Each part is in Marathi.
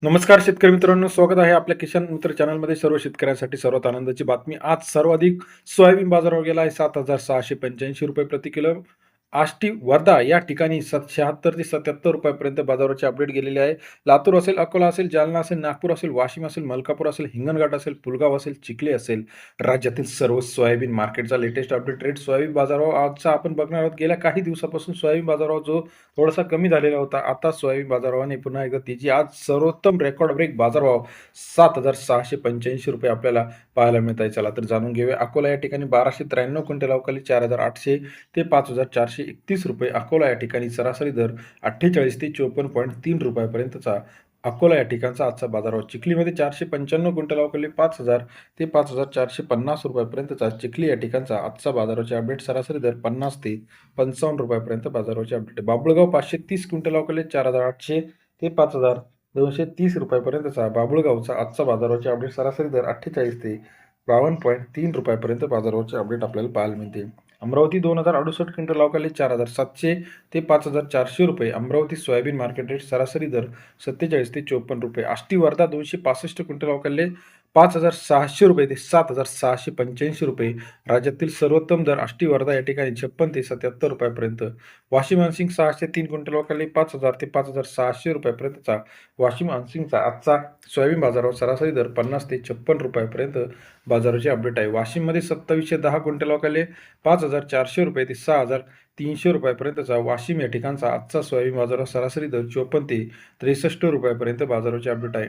नमस्कार शेतकरी मित्रांनो, स्वागत आहे आपल्या किसान मित्र चॅनलमध्ये. सर्व शेतकऱ्यांसाठी सर्वात आनंदाची बातमी. आज सर्वाधिक सोयाबीन बाजारावर गेला आहे 7,685 रुपये प्रति किलो. आष्टी वर्धा या ठिकाणी 76 ते 77 रुपयापर्यंत बाजाराचे अपडेट गेलेले आहे. लातूर असेल, अकोला असेल, जालना असेल, नागपूर असेल, वाशिम असेल, मलकापूर असेल, हिंगणघाट असेल, पुलगाव असेल, चिखली असेल, राज्यातील सर्व सोयाबीन मार्केटचा लेटेस्ट अपडेट रेट. सोयाबीन बाजारावर आजचा आपण बघणार आहोत. गेल्या काही दिवसापासून सोयाबीन बाजारावर जो थोडासा कमी झालेला होता, आता सोयाबीन बाजारभावाने पुन्हा एकदा तेजी. आज सर्वोत्तम रेकॉर्ड ब्रेक बाजारभाव 7,685 रुपये आपल्याला पाहायला मिळत आहे. चला तर जाणून घेऊया. अकोला या ठिकाणी 1293 क्विंटल अवकाली 4,800 ते 5,431 रुपये. अकोला या ठिकाणी सरासरी दर 48 ते 54.3 रुपयापर्यंतचा अकोला या ठिकाणचा आजचा बाजारभाव. चिखलीमध्ये 495 क्विंटल अवकाली 5,000 ते 5,450 रुपयापर्यंतचा चिखली या ठिकाणचा आजचा बाजाराचे अपडेट. सरासरी दर 50 ते 55 रुपयापर्यंत बाजाराचे अपडेट. बाबुळगाव 530 क्विंटल अवकाली 4,800 ते 5,230 रुपयापर्यंतचा बाबुळगावचा आजचा बाजाराचे अपडेट. सरासरी दर 48 ते 52.3 रुपयापर्यंत बाजाराचे अपडेट आपल्याला पाहायला मिळते. अमरावती 2,068 क्विंटल अवकाली 4,700 ते 5,400 रुपये. Amravati soybean market rate. सरासरी दर 47 ते 54 रुपये. आष्टी वर्धा 265 क्विंटल अवकाली 5,600 रुपये ते 7,685 रुपये. राज्यातील सर्वोत्तम दर आष्टी वर्धा या ठिकाणी 56 ते 77 रुपयापर्यंत. वाशिम हानसिंग 603 क्विंटल अवकाली 5,000 ते 5,600 रुपयापर्यंतचा वाशिम हानसिंगचा आजचा सोयाबीन बाजारावर सरासरी दर 50 ते 56 रुपयापर्यंत बाजाराचे अपडेट आहे. वाशिममध्ये 2710 क्विंटल अवकाली 5,400 रुपये ते 6,300 रुपयापर्यंतचा वाशिम या ठिकाणचा आजचा सोयाबीन बाजारावर सरासरी दर 54 ते 63 रुपयापर्यंत बाजाराचे अपडेट आहे.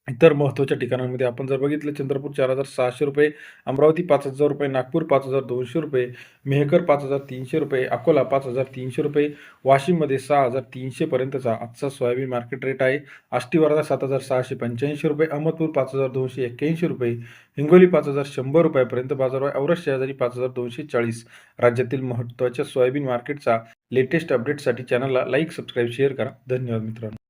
इतर महत्त्वाच्या ठिकाणांमध्ये आपण जर बघितलं, चंद्रपूर 4,600 रुपये, अमरावती 5,000 रुपये, नागपूर 5,200 रुपये, मेहकर 5,300 रुपये, अकोला 5,300 रुपये, वाशिममध्ये 6,300 पर्यंतचा आजचा सोयाबीन मार्केट रेट आहे. आष्टी वर्धा 7,685 रुपये, अहमदपूर 5,281 रुपये, हिंगोली 5,100 रुपयापर्यंत बाजार आहे. औरच शेजारी 5,240. राज्यातील महत्त्वाच्या सोयाबीन मार्केटचा लेटेस्ट अपडेटसाठी चॅनलला लाईक, सबस्क्राईब, शेअर करा. धन्यवाद मित्रांनो.